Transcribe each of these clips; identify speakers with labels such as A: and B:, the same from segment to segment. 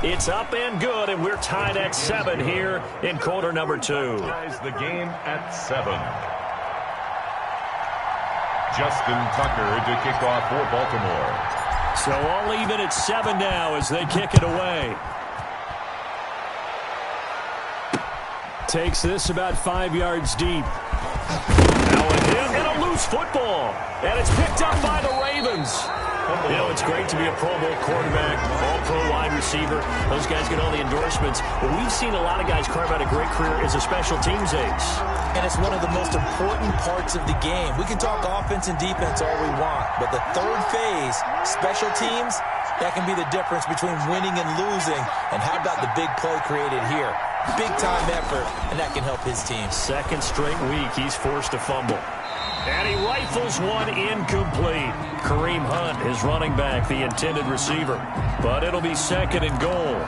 A: It's up and good, and we're tied at 7 here in quarter number 2.
B: Ties the game at 7. Justin Tucker to kick off for Baltimore.
A: So all even at 7 now as they kick it away. Takes this about 5 yards deep. Now a hit and a loose football. And it's picked up by the Ravens. You know, it's great to be a Pro Bowl quarterback, all-pro wide receiver. Those guys get all the endorsements. But we've seen a lot of guys carve out a great career as a special teams ace.
C: And it's one of the most important parts of the game. We can talk offense and defense all we want, but the third phase, special teams, that can be the difference between winning and losing. And how about the big play created here? Big-time effort, and that can help his team.
A: Second straight week, he's forced to fumble. And he rifles one incomplete. Kareem Hunt, his running back, the intended receiver. But it'll be second and goal.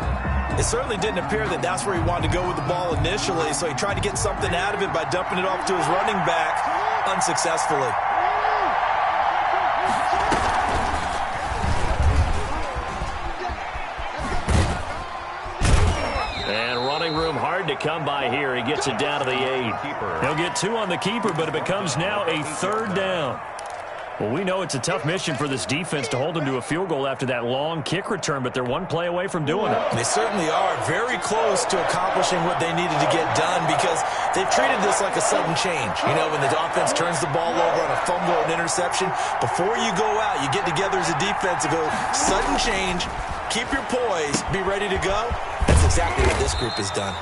C: It certainly didn't appear that that's where he wanted to go with the ball initially, so he tried to get something out of it by dumping it off to his running back unsuccessfully.
A: Room hard to come by here. He gets it down to the 8. He'll get 2 on the keeper, but it becomes now a 3rd down. Well, we know it's a tough mission for this defense to hold them to a field goal after that long kick return, but they're one play away from doing it.
C: They certainly are very close to accomplishing what they needed to get done because they've treated this like a sudden change. You know, when the offense turns the ball over on a fumble or an interception, before you go out, you get together as a defense and go, sudden change, keep your poise, be ready to go. That's exactly what this group has done.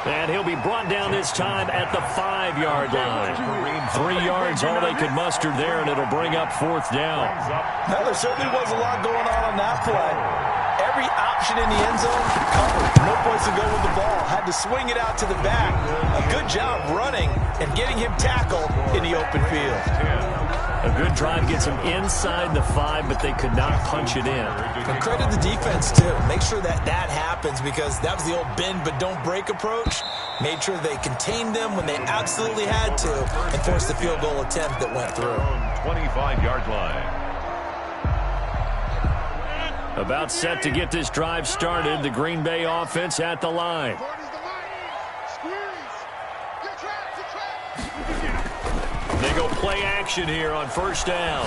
A: And he'll be brought down this time at the 5-yard line. 3 yards, all they could muster there, and it'll bring up 4th down.
C: Well, there certainly was a lot going on that play. Every option in the end zone covered. No place to go with the ball. Had to swing it out to the back. A good job running and getting him tackled in the open field.
A: A good drive gets him inside the 5, but they could not punch it in.
C: And credit the defense, too. Make sure that happens because that was the old bend but don't break approach. Made sure they contained them when they absolutely had to and forced the field goal attempt that went through.
B: 25-yard line.
A: About set to get this drive started. The Green Bay offense at the line. They go play action here on 1st down.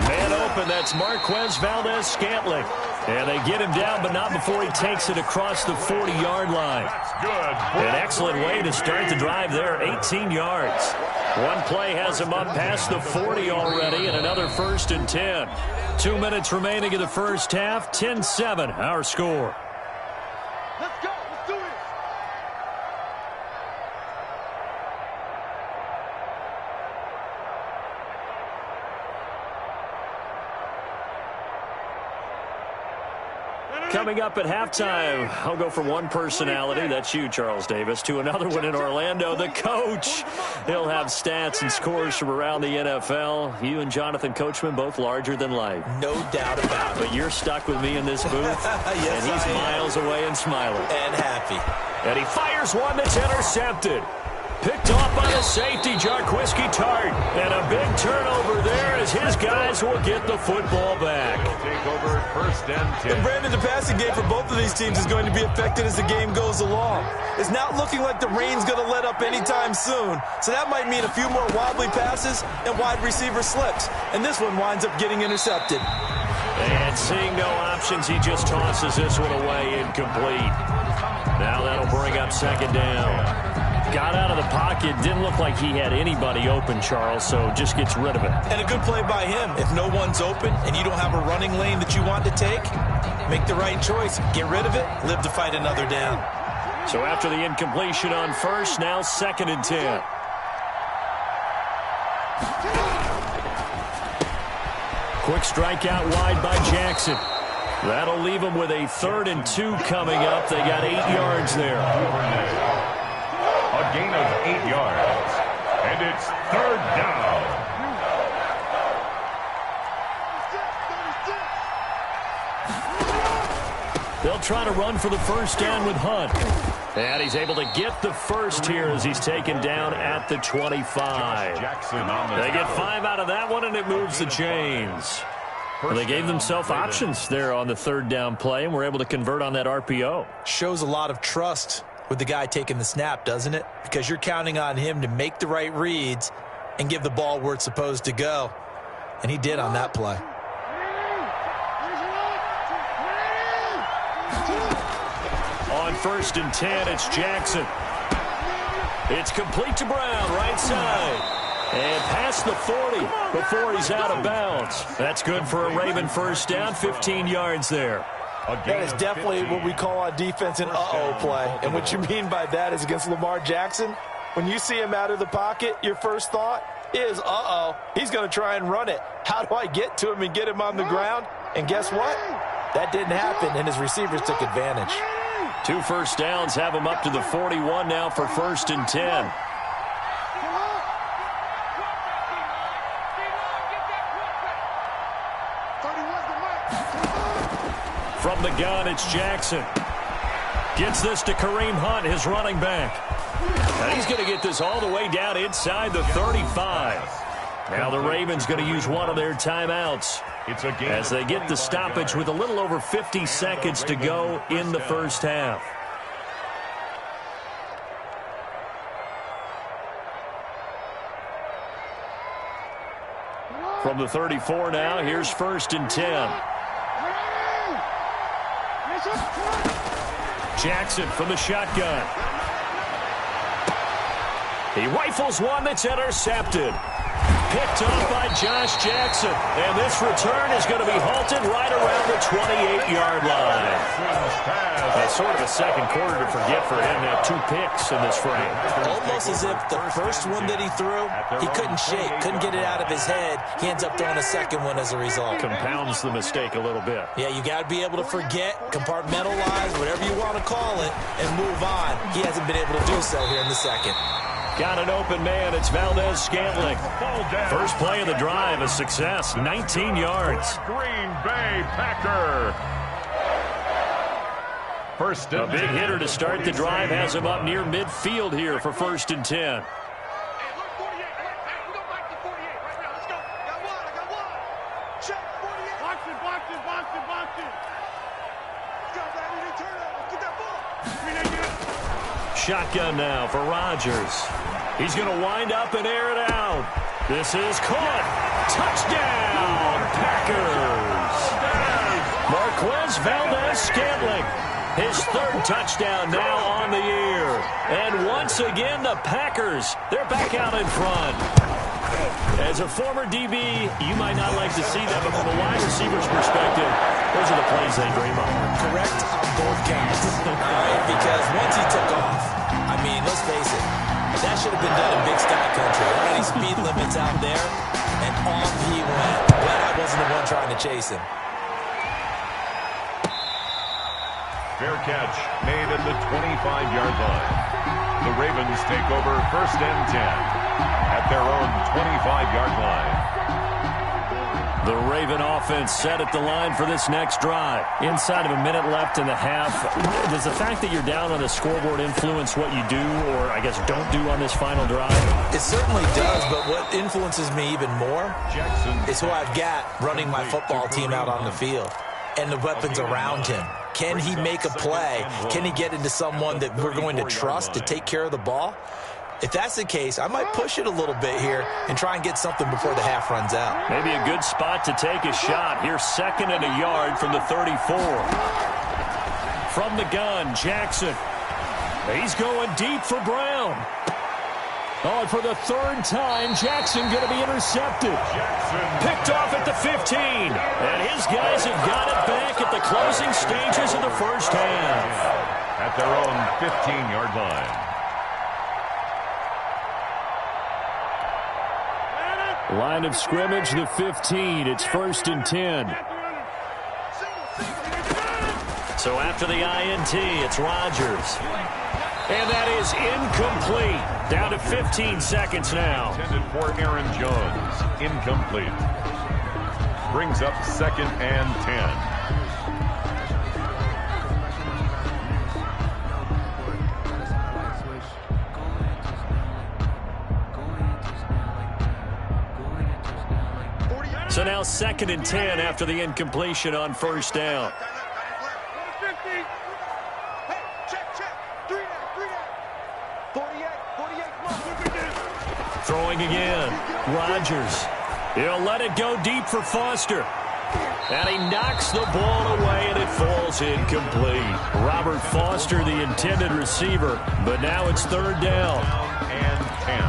A: Man open, that's Marquez Valdez-Scantling. And they get him down, but not before he takes it across the 40-yard line. An excellent way to start the drive there, 18 yards. One play has him up past the 40 already, and another 1st and 10. 2 minutes remaining in the first half, 10-7, our score.
D: Let's go. Let's do this.
A: Coming up at halftime, I'll go from one personality, that's you, Charles Davis, to another one in Orlando, the coach. He'll have stats and scores from around the NFL. You and Jonathan Coachman, both larger than life.
C: No doubt about it.
A: But you're stuck with me in this booth,
C: yes,
A: and he's miles away and smiling.
C: And happy.
A: And he fires one that's intercepted. Picked off by the safety, Jarquiski Tart. And a big turnover there as his guys will get the football back.
B: Take over 1st and 10.
C: And Brandon, the passing game for both of these teams is going to be affected as the game goes along. It's not looking like the rain's going to let up anytime soon. So that might mean a few more wobbly passes and wide receiver slips. And this one winds up getting intercepted.
A: And seeing no options, he just tosses this one away incomplete. Now that'll bring up 2nd down. Got out of the pocket, didn't look like he had anybody open, Charles, so just gets rid of it.
C: And a good play by him. If no one's open and you don't have a running lane that you want to take, make the right choice. Get rid of it, live to fight another down.
A: So after the incompletion on 1st, now 2nd and 10. Quick strike out wide by Jackson. That'll leave him with a 3rd and 2 coming up. They got 8 yards there.
B: A gain of 8 yards. And it's 3rd down.
A: They'll try to run for the 1st down with Hunt. And he's able to get the 1st here as he's taken down at the 25.
B: Jackson on the
A: They get 5 out of that one, and it moves the chains. Well, they gave themselves options there on the third down play and were able to convert on that RPO.
C: Shows a lot of trust with the guy taking the snap, doesn't it? Because you're counting on him to make the right reads and give the ball where it's supposed to go. And he did on that play.
A: On 1st and 10, it's Jackson. It's complete to Brown, right side. And past the 40 before he's out of bounds. That's good for a Raven first down, 15 yards there.
C: That is definitely what we call on defense an uh-oh play. And what you mean by that is against Lamar Jackson, when you see him out of the pocket, your first thought is, uh-oh, he's going to try and run it. How do I get to him and get him on the ground? And guess what? That didn't happen, and his receivers took advantage.
A: 2 first downs have him up to the 41 now for 1st and 10. From the gun, it's Jackson. Gets this to Kareem Hunt, his running back. And he's going to get this all the way down inside the 35. Now the Ravens going to use one of their timeouts as they get the stoppage with a little over 50 seconds to go in the first half. From the 34 now, here's 1st and 10. Jackson from the shotgun. He rifles one that's intercepted. Picked off by Josh Jackson. And this return is going to be halted right around the 28-yard line. That's sort of a second quarter to forget for him to have 2 picks in this frame.
C: Almost as if the first one that he threw, he couldn't shake, couldn't get it out of his head. He ends up throwing a second one as a result.
A: Compounds the mistake a little bit.
C: Yeah, you got to be able to forget, compartmentalize, whatever you want to call it, and move on. He hasn't been able to do so here in the second.
A: Got an open man. It's Valdez-Scantling. First play of the drive, a success, 19 yards.
B: Green Bay Packer. First and
A: a big hitter to start the drive has him up near midfield here for 1st and 10. Shotgun now for Rodgers. He's going to wind up and air it out. This is caught. Touchdown, Packers. Marquez Valdez-Scantling. His 3rd touchdown now on the year. And once again, the Packers, they're back out in front. As a former DB, you might not like to see that, but from a wide receiver's perspective, those are the plays they dream of.
C: Correct on both counts. Because once he took off, I mean, let's face it, that should have been done in Big Sky Country. Already speed limits out there, and off he went. Glad I wasn't the one trying to chase him.
B: Fair catch made at the 25-yard line. The Ravens take over 1st and 10 at their own 25-yard line.
A: The Raven offense set at the line for this next drive. Inside of a minute left in the half, does the fact that you're down on the scoreboard influence what you do or, I guess, don't do on this final drive?
C: It certainly does, but what influences me even more is who I've got running my football team out on the field and the weapons around him. Can he make a play? Can he get into someone that we're going to trust to take care of the ball? If that's the case, I might push it a little bit here and try and get something before the half runs out.
A: Maybe a good spot to take a shot. Here's 2nd and a yard from the 34. From the gun, Jackson. He's going deep for Brown. Oh, and for the 3rd time, Jackson going to be intercepted. Picked off at the 15. And his guys have got it back at the closing stages of the first half.
B: At their own 15-yard line.
A: Line of scrimmage, the 15. It's 1st and 10. So after the INT, it's Rodgers. And that is incomplete. Down to 15 seconds now.
B: Intended for Aaron Jones. Incomplete. Brings up 2nd and 10.
A: So now 2nd and 10 after the incompletion on first down. Throwing again. Rodgers. He'll let it go deep for Foster. And he knocks the ball away, and it falls incomplete. Robert Foster, the intended receiver. But now it's 3rd down.
B: And 10.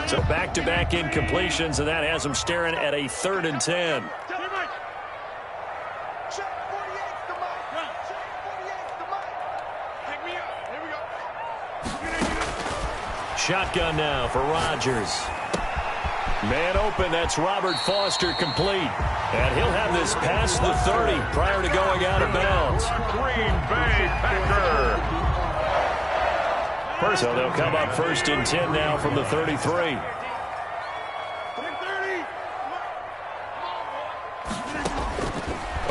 A: So back-to-back incompletions, and that has him staring at a 3rd and 10. Shotgun now for Rodgers. Man open, that's Robert Foster complete. And he'll have this past the 30 prior to going out of bounds.
B: Green Bay Packer.
A: So they'll come up 1st and 10 now from the 33.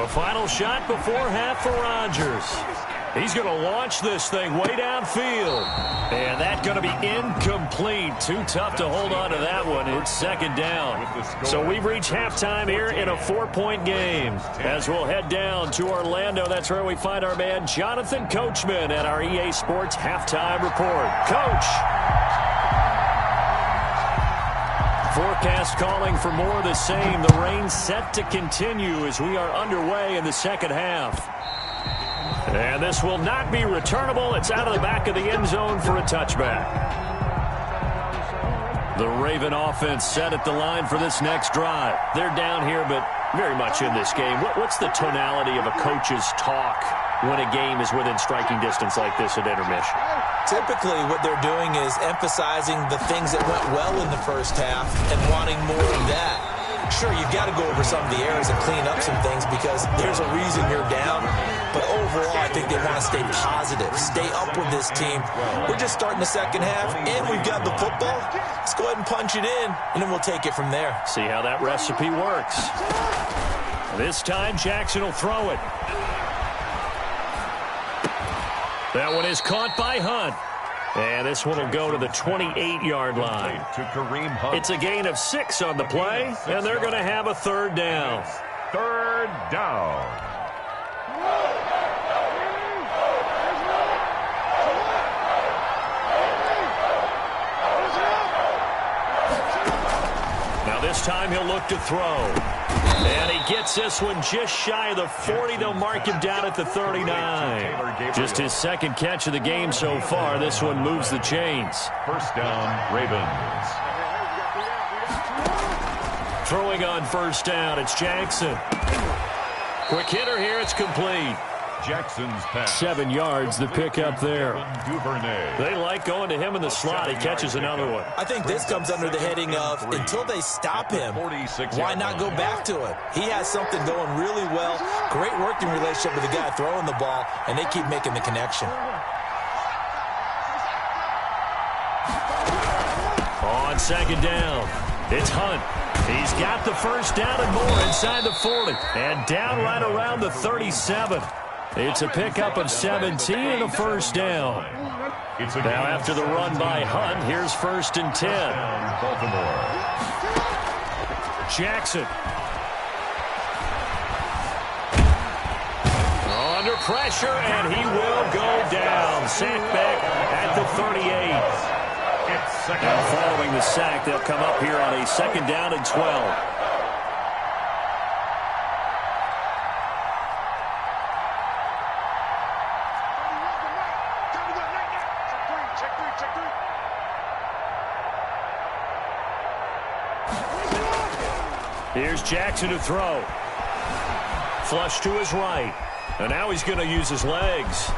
A: A final shot before half for Rodgers. He's going to launch this thing way downfield. And that's going to be incomplete. Too tough to hold on to that one. It's 2nd down. So we've reached halftime here in a 4-point game. As we'll head down to Orlando, that's where we find our man Jonathan Coachman at our EA Sports Halftime Report. Coach. Forecast calling for more of the same. The rain set to continue as we are underway in the 2nd half. And this will not be returnable. It's out of the back of the end zone for a touchback. The Raven offense set at the line for this next drive. They're down here, but very much in this game. What's the tonality of a coach's talk when a game is within striking distance like this at intermission?
C: Typically, what they're doing is emphasizing the things that went well in the first half and wanting more of that. Sure, you've got to go over some of the errors and clean up some things because there's a reason you're down. But overall, I think they want to stay positive, stay up with this team. We're just starting the 2nd half, and we've got the football. Let's go ahead and punch it in, and then we'll take it from there.
A: See how that recipe works. This time, Jackson will throw it. That one is caught by Hunt. And this one will go to the 28-yard line.
B: To Kareem Hunt.
A: It's a gain of 6 on the play, and they're going to have a 3rd down.
B: 3rd down.
A: Now this time he'll look to throw. And he gets this one just shy of the 40. They'll mark him down at the 39. Just his 2nd catch of the game so far. This one moves the chains.
B: 1st down, Ravens.
A: Throwing on 1st down, it's Jackson. Quick hitter here, it's complete.
B: Jackson's pass.
A: 7 yards, the pickup there.
B: Duvernay.
A: They like going to him in the slot. He catches another one.
C: I think this comes under the heading of until they stop him, why not go back to it? He has something going really well. Great working relationship with the guy throwing the ball, and they keep making the connection.
A: On 2nd down, it's Hunt. He's got the 1st down and more inside the 40. And down right around the 37. It's a pickup of 17 and a 1st down. Now after the run by Hunt, here's 1st and 10.
B: Baltimore.
A: Jackson. Under pressure, and he will go down. Sacked back at the 38. And following the sack, they'll come up here on a 2nd down and 12. Here's Jackson to throw. Flush to his right. And now he's going to use his legs.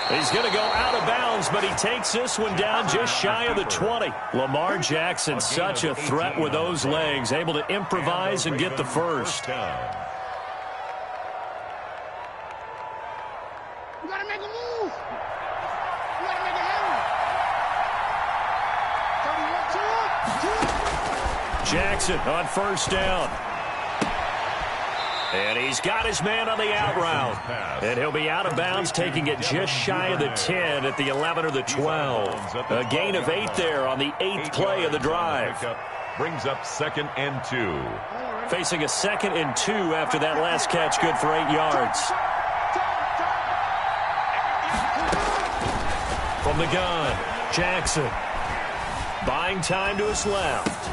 A: He's going to go out of bounds, but he takes this one down just shy of the 20. Lamar Jackson, such a threat with those legs, able to improvise and get the 1st.
D: You got to make a move. You got to make a handle. 31-2.
A: Jackson on 1st down. And he's got his man on the out route. And he'll be out of bounds, taking it just shy of the 10 at the 11 or the 12. A gain of 8 there on the 8th play of the drive.
B: Brings up 2nd and 2.
A: Facing a 2nd and 2 after that last catch, good for 8 yards. From the gun, Jackson. Buying time to his left.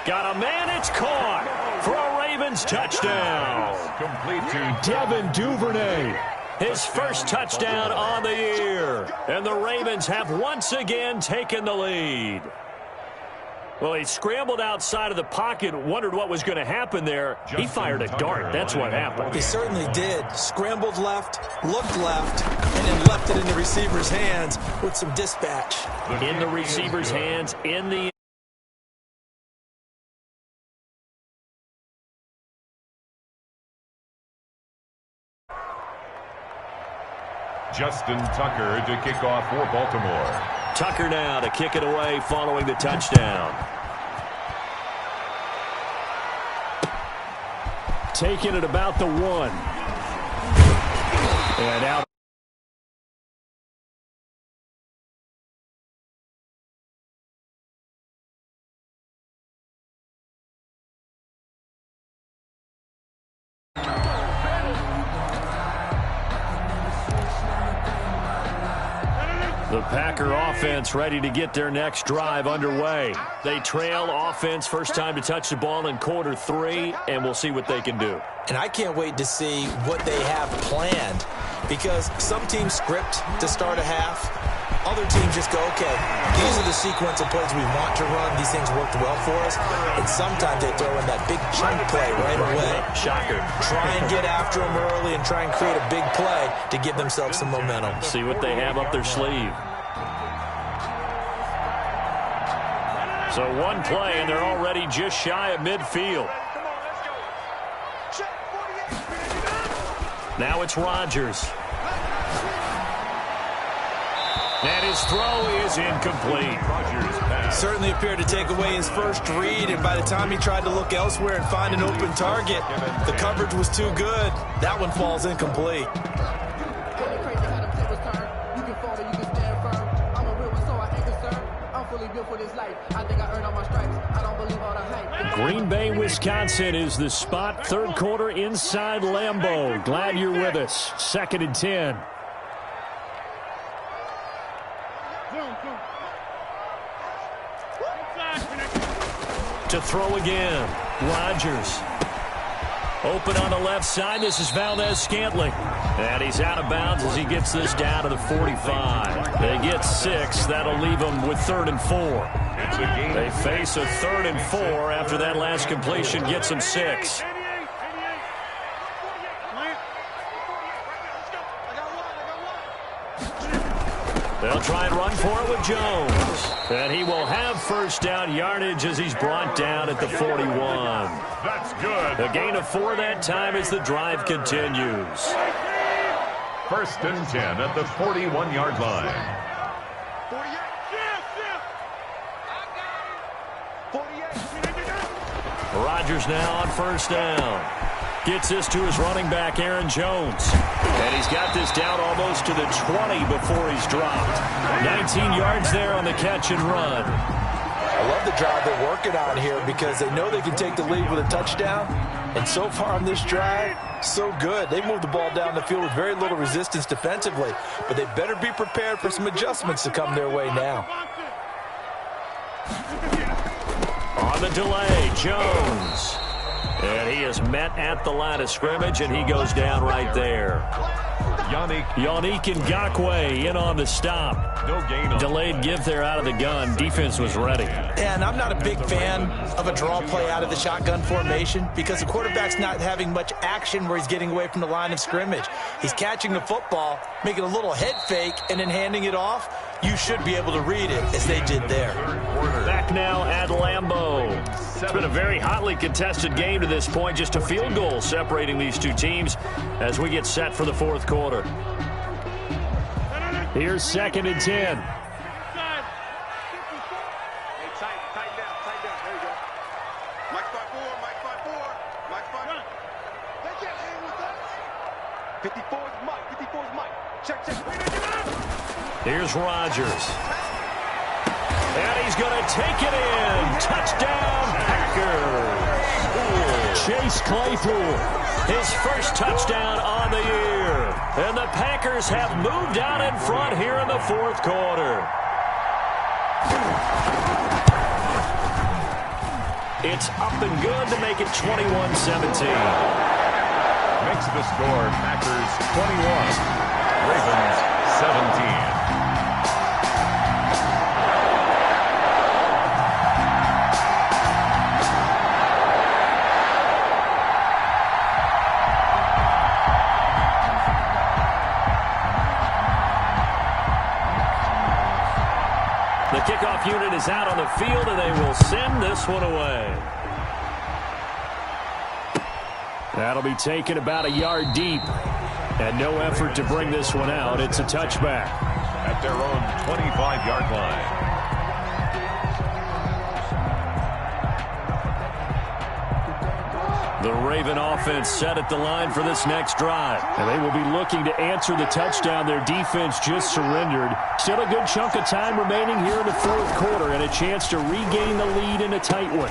A: Got a man, it's caught for a Ravens touchdown.
B: Complete to
A: Devin Duvernay. His first touchdown on the year. And the Ravens have once again taken the lead. Well, he scrambled outside of the pocket, wondered what was going to happen there. He fired a dart. That's what happened.
C: He certainly did. Scrambled left, looked left, and then left it in the receiver's hands with some dispatch.
A: In the receiver's hands, in the...
B: Justin Tucker to kick off for Baltimore.
A: Tucker now to kick it away following the touchdown. Taking it about the 1. And out. The Packer offense ready to get their next drive underway. They trail offense, first time to touch the ball in quarter 3, and we'll see what they can do.
C: And I can't wait to see what they have planned, because some teams script to start a half. Other teams just go, okay, these are the sequence of plays we want to run. These things worked well for us. And sometimes they throw in that big chunk play right away.
A: Shocker.
C: Try and get after them early and try and create a big play to give themselves some momentum.
A: See what they have up their sleeve. So one play, and they're already just shy of midfield. Now it's Rodgers. And his throw is incomplete.
C: Certainly appeared to take away his first read, and by the time he tried to look elsewhere and find an open target, the coverage was too good. That one falls incomplete.
A: Green Bay, Wisconsin is the spot. Third quarter inside Lambeau. Glad you're with us. 2nd and 10. To throw again. Rodgers. Open on the left side. This is Valdez-Scantling. And he's out of bounds as he gets this down to the 45. They get 6. That'll leave them with 3rd and 4. They face a 3rd and 4 after that last completion gets them 6. They'll try and run for it with Jones. And he will have first down yardage as he's brought down at the 41.
B: That's good.
A: A gain of 4 that time as the drive continues.
B: 1st and 10 at the 41-yard line.
A: Rodgers now on first down. Gets this to his running back, Aaron Jones. And he's got this down almost to the 20 before he's dropped. 19 yards there on the catch and run.
C: I love the drive they're working on here because they know they can take the lead with a touchdown. And so far on this drive, so good. They moved the ball down the field with very little resistance defensively. But they better be prepared for some adjustments to come their way now.
A: On the delay, Jones. And he is met at the line of scrimmage, and he goes down right there. Yannick Ngakoue in on the stop.
B: No gain.
A: Delayed give there out of the gun. Defense was ready.
C: And I'm not a big fan of a draw play out of the shotgun formation because the quarterback's not having much action where he's getting away from the line of scrimmage. He's catching the football, making a little head fake, and then handing it off. You should be able to read it as they did there.
A: Back now at Lambeau. It's been a very hotly contested game to this point. Just a field goal separating these two teams as we get set for the 4th quarter. Here's 2nd and 10. Here's Rodgers. And he's going to take it in. Touchdown, Packers. Chase Claypool, his first touchdown on the year. And the Packers have moved out in front here in the fourth quarter. It's up and good to make it 21-17.
B: Makes the score Packers 21, Ravens 17.
A: The kickoff unit is out on the field, and they will send this one away. That'll be taken about a yard deep. And no effort to bring this one out. It's a touchback.
B: At their own 25-yard line.
A: The Raven offense set at the line for this next drive. And they will be looking to answer the touchdown their defense just surrendered. Still a good chunk of time remaining here in the fourth quarter and a chance to regain the lead in a tight one.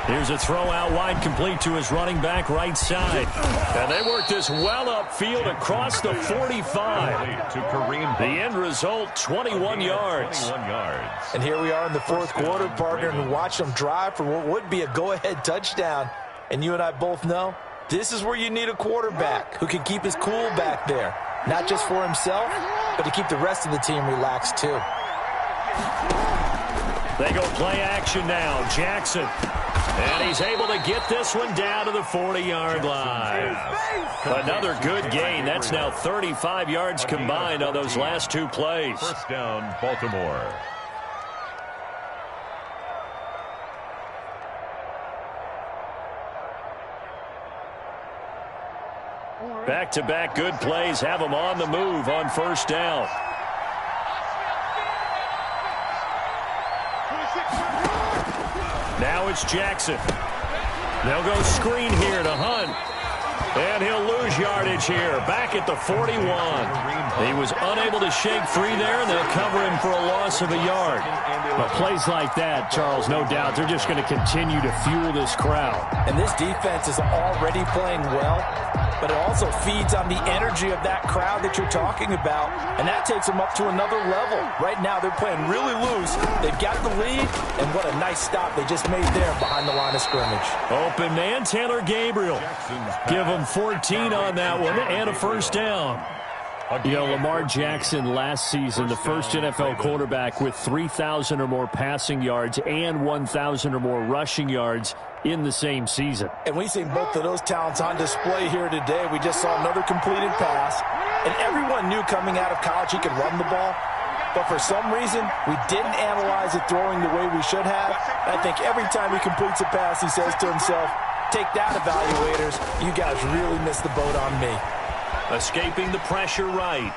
A: Here's a throw out wide, complete to his running back right side. And they work this well upfield across the 45.
B: To Kareem.
A: The end result, 21 yards.
B: 21 yards.
C: And here we are in the fourth quarter, partner, and watch them drive for what would be a go-ahead touchdown. And you and I both know this is where you need a quarterback who can keep his cool back there. Not just for himself, but to keep the rest of the team relaxed too.
A: They go play action now. Jackson. And he's able to get this one down to the 40-yard line. Another good gain. That's now 35 yards combined on those last two plays.
B: First down, Baltimore.
A: Back-to-back good plays have them on the move on first down. Now it's Jackson. They'll go screen here to Hunt. And he'll lose yardage here. Back at the 41. He was unable to shake free there, and they'll cover him for a loss of a yard. But plays like that, Charles, no doubt, they're just going to continue to fuel this crowd.
C: And this defense is already playing well, but it also feeds on the energy of that crowd that you're talking about, and that takes them up to another level. Right now, they're playing really loose. They've got the lead, and what a nice stop they just made there behind the line of scrimmage.
A: Open man, Taylor Gabriel. Give him 14 on that one and a first down. You know, Lamar Jackson last season, the first NFL quarterback with 3,000 or more passing yards and 1,000 or more rushing yards in the same season.
C: And we've seen both of those talents on display here today. We just saw another completed pass, and everyone knew coming out of college he could run the ball. But for some reason, we didn't analyze it throwing the way we should have. I think every time he completes a pass, he says to himself, "Take that, evaluators. You guys really missed the boat on me."
A: Escaping the pressure right.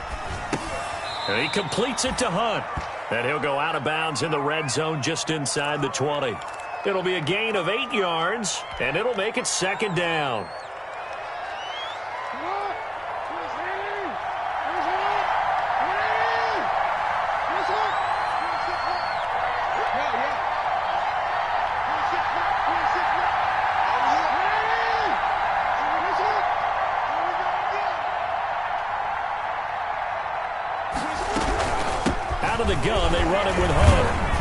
A: And he completes it to Hunt. And he'll go out of bounds in the red zone just inside the 20. It'll be a gain of 8 yards, and it'll make it second down. Out of the gun, they run it with Hunt.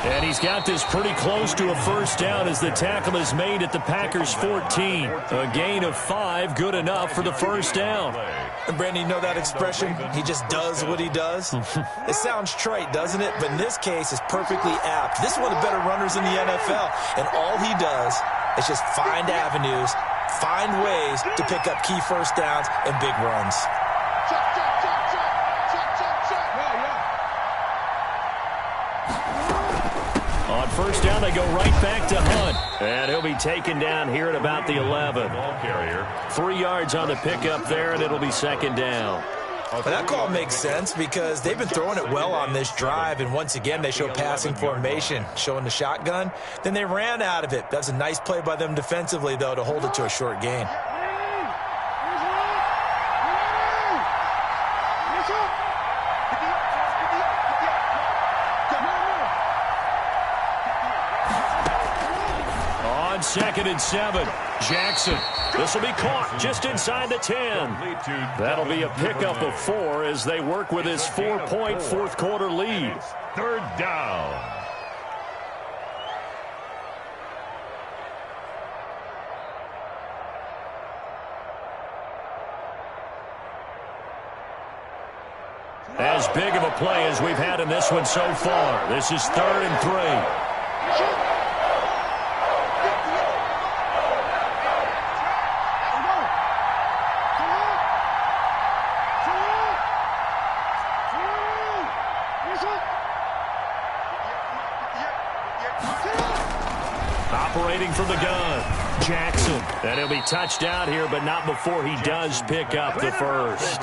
A: And he's got this pretty close to a first down as the tackle is made at the Packers' 14. A gain of 5, good enough for the first down.
C: And Brandon, you know that expression? He just does what he does? It sounds trite, doesn't it? But in this case, it's perfectly apt. This is one of the better runners in the NFL. And all he does is just find avenues, find ways to pick up key first downs and big runs.
A: On first down, they go right back to Hunt. And he'll be taken down here at about the 11.
B: Ball carrier.
A: 3 yards on the pickup there, and it'll be second down.
C: Well, that call makes sense because they've been throwing it well on this drive, and once again, they show passing formation, showing the shotgun. Then they ran out of it. That's a nice play by them defensively, though, to hold it to a short gain.
A: 2nd and 7. Jackson. This will be caught just inside the 10. That'll be a pickup of 4 as they work with his 4-point fourth-quarter lead.
B: 3rd down.
A: As big of a play as we've had in this one so far. This is 3rd and 3. Operating from the gun, Jackson. And he'll be touched out here, but not before he does pick up the first.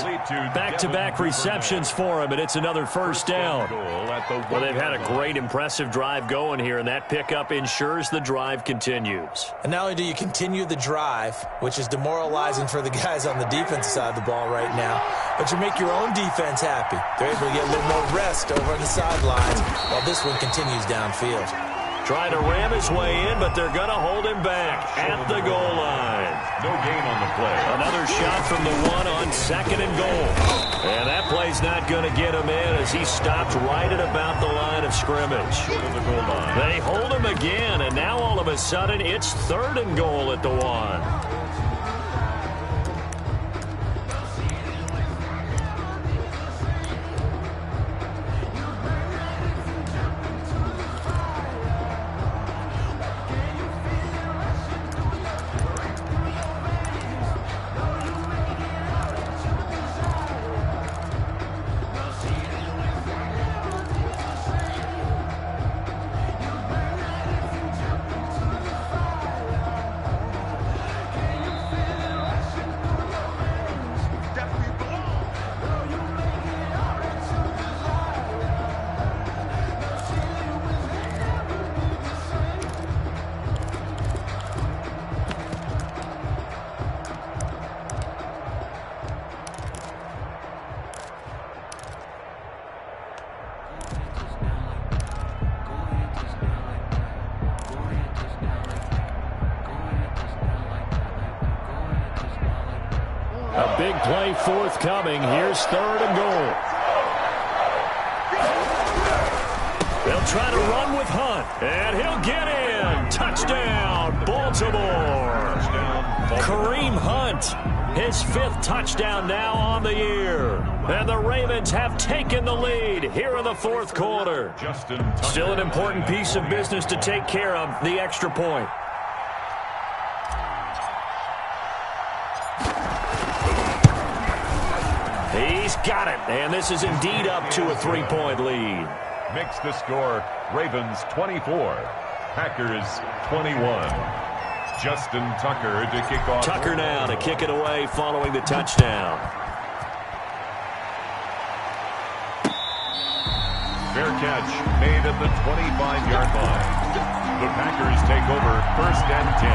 A: Back-to-back receptions for him, and it's another first down. Well, they've had a great, impressive drive going here, and that pickup ensures the drive continues.
C: And not only do you continue the drive, which is demoralizing for the guys on the defensive side of the ball right now, but you make your own defense happy. They're able to get a little more rest over on the sidelines while this one continues downfield.
A: Trying to ram his way in, but they're going to hold him back at the goal line.
B: No gain on the play.
A: Another shot from the 1 on 2nd and goal. And that play's not going to get him in as he stopped right at about the line of scrimmage. They hold him again, and now all of a sudden it's 3rd and goal at the 1. A big play forthcoming. Here's 3rd and goal. They'll try to run with Hunt, and he'll get in. Touchdown, Baltimore. Kareem Hunt, his 5th touchdown now on the year. And the Ravens have taken the lead here in the 4th quarter. Still an important piece of business to take care of, the extra point. He's got it, and this is indeed up to a 3-point lead.
B: Makes the score Ravens 24, Packers 21. Justin Tucker to kick off.
A: Tucker now to kick it away following the touchdown.
B: Fair catch made at the 25-yard line. The Packers take over 1st and 10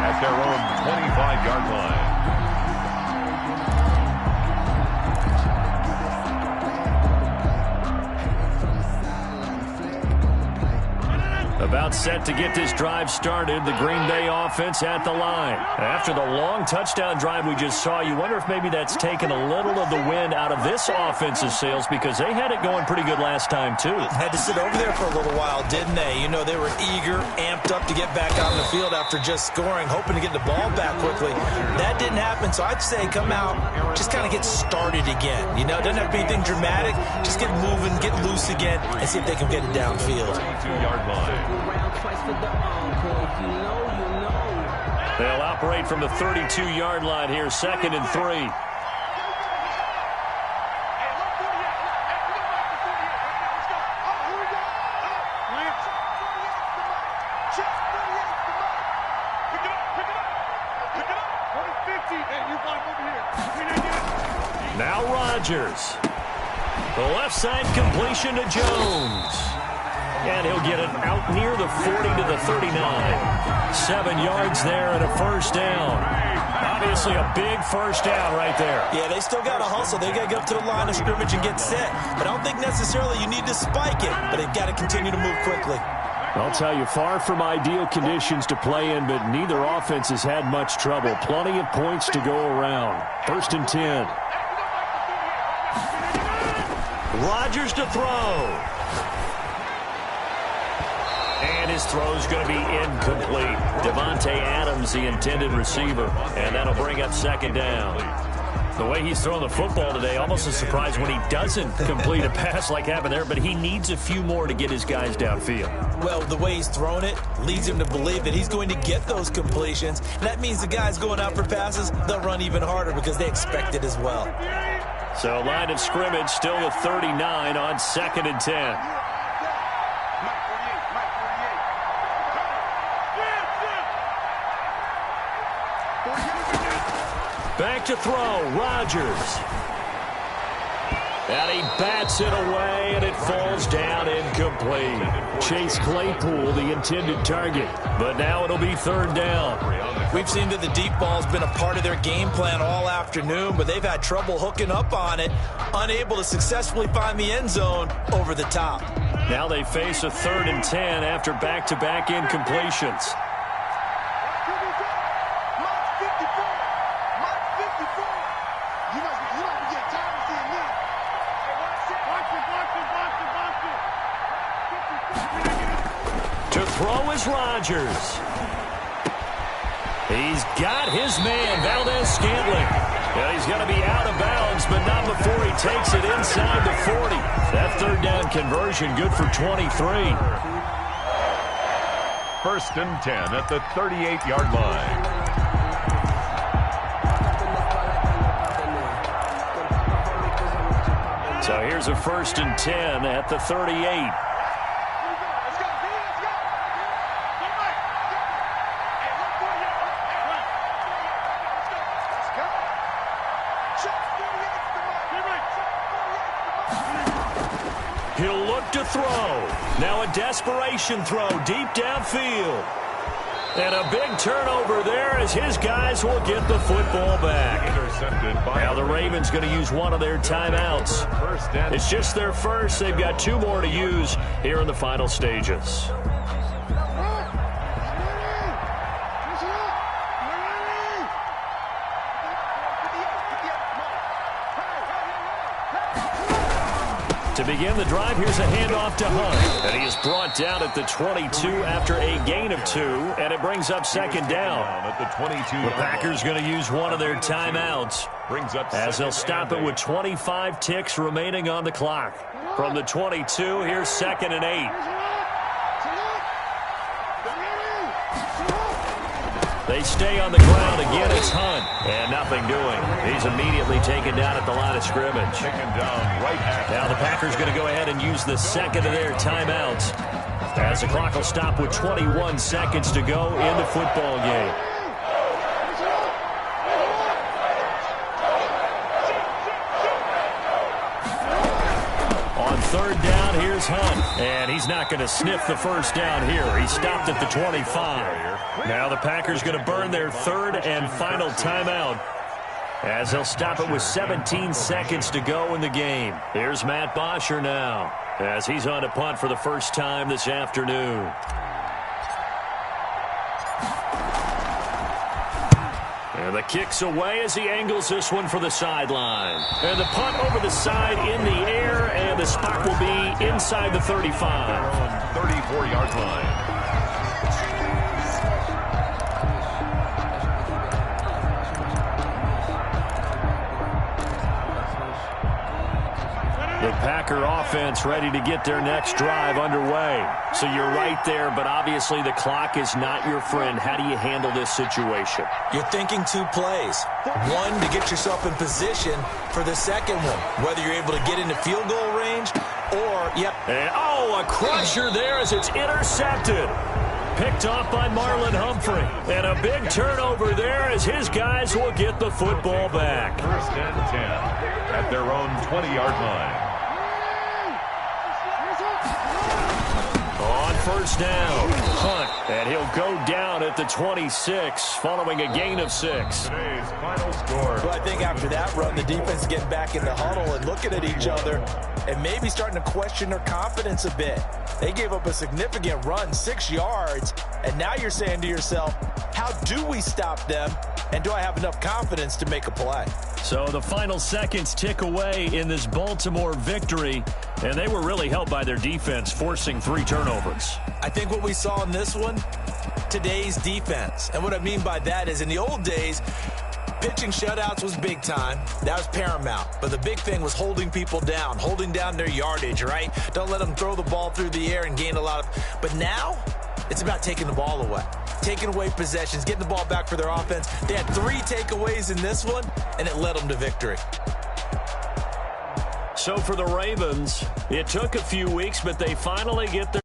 B: at their own 25-yard line.
A: About set to get this drive started, the Green Bay offense at the line. After the long touchdown drive we just saw, you wonder if maybe that's taken a little of the wind out of this offense's sails because they had it going pretty good last time, too.
C: Had to sit over there for a little while, didn't they? You know, they were eager, amped up to get back out in the field after just scoring, hoping to get the ball back quickly. That didn't happen, so I'd say come out, just kind of get started again. You know, it doesn't have to be anything dramatic. Just get moving, get loose again, and see if they can get it downfield.
B: 2-yard line.
A: They'll operate from the 32-yard line here, 2nd and 3. Now Rodgers. The left side completion to Jones. And he'll get it out near the 40 to the 39. 7 yards there and a first down. Obviously a big first down right there.
C: Yeah, they still got to hustle. They got to get up to the line of scrimmage and get set. But I don't think necessarily you need to spike it. But they've got to continue to move quickly.
A: I'll tell you, far from ideal conditions to play in, but neither offense has had much trouble. Plenty of points to go around. 1st and 10. Rodgers to throw. And his throw's going to be incomplete. Devontae Adams, the intended receiver, and that'll bring up 2nd down. The way he's throwing the football today, almost a surprise when he doesn't complete a pass like happened there, but he needs a few more to get his guys downfield.
C: Well, the way he's thrown it leads him to believe that he's going to get those completions. That means the guys going out for passes, they'll run even harder because they expect it as well.
A: So line of scrimmage still the 39 on 2nd and 10. Back to throw, Rodgers. And he bats it away, and it falls down incomplete. Chase Claypool, the intended target. But now it'll be 3rd down.
C: We've seen that the deep ball's been a part of their game plan all afternoon, but they've had trouble hooking up on it, unable to successfully find the end zone over the top.
A: Now they face a 3rd and 10 after back-to-back incompletions. To throw is Rodgers. He's got his man, Valdez-Scantling. And he's going to be out of bounds, but not before he takes it inside the 40. That 3rd down conversion good for 23.
B: 1st and 10 at the 38-yard line.
A: So here's a 1st and 10 at the 38. He'll look to throw. Now a desperation throw deep downfield. And a big turnover there as his guys will get the football back. Now the Ravens going to use one of their timeouts. It's just their first. They've got 2 more to use here in the final stages. To begin the drive, here's a handoff to Hunt. And he is brought down at the 22 after a gain of 2, and it brings up 2nd down.
B: At the 22.
A: The Packers going to use one of their timeouts as they'll stop it with 25 ticks remaining on the clock. From the 22, here's 2nd and 8. They stay on the ground. Again, it's Hunt. And nothing doing. He's immediately taken down at the line of scrimmage.
B: Taken down right at.
A: Now the Packers going to go ahead and use the 2nd of their timeouts as the clock will stop with 21 seconds to go in the football game. On 3rd down, here's Hunt. And he's not going to sniff the 1st down here. He stopped at the 25. Now the Packers going to burn their 3rd and final timeout as they'll stop it with 17 seconds to go in the game. Here's Matt Bosher now as he's on to punt for the first time this afternoon. And the kick's away as he angles this one for the sideline. And the punt over the side in the air, and the spot will be inside the 35.
B: 34-yard line.
A: The Packer offense ready to get their next drive underway. So you're right there, but obviously the clock is not your friend. How do you handle this situation?
C: You're thinking 2 plays. One, to get yourself in position for the second one, whether you're able to get into field goal range or,
A: And, a crusher there as it's intercepted. Picked off by Marlon Humphrey. And a big turnover there as his guys will get the football back.
B: 1st and 10 at their own 20-yard line.
A: On 1st down, Hunt, and he'll go down at the 26 following a gain of 6.
B: Today's final score.
C: Well, I think after that run, the defense getting back in the huddle and looking at each other and maybe starting to question their confidence a bit. They gave up a significant run, 6 yards, and now you're saying to yourself, how do we stop them, and do I have enough confidence to make a play?
A: So the final seconds tick away in this Baltimore victory, and they were really helped by their defense, forcing 3 turnovers.
C: I think what we saw in this one, today's defense. And what I mean by that is in the old days, pitching shutouts was big time. That was paramount. But the big thing was holding people down, holding down their yardage, right? Don't let them throw the ball through the air and gain a lot of... But now, it's about taking the ball away. Taking away possessions, getting the ball back for their offense. They had 3 takeaways in this one, and it led them to victory.
A: So for the Ravens, it took a few weeks, but they finally get their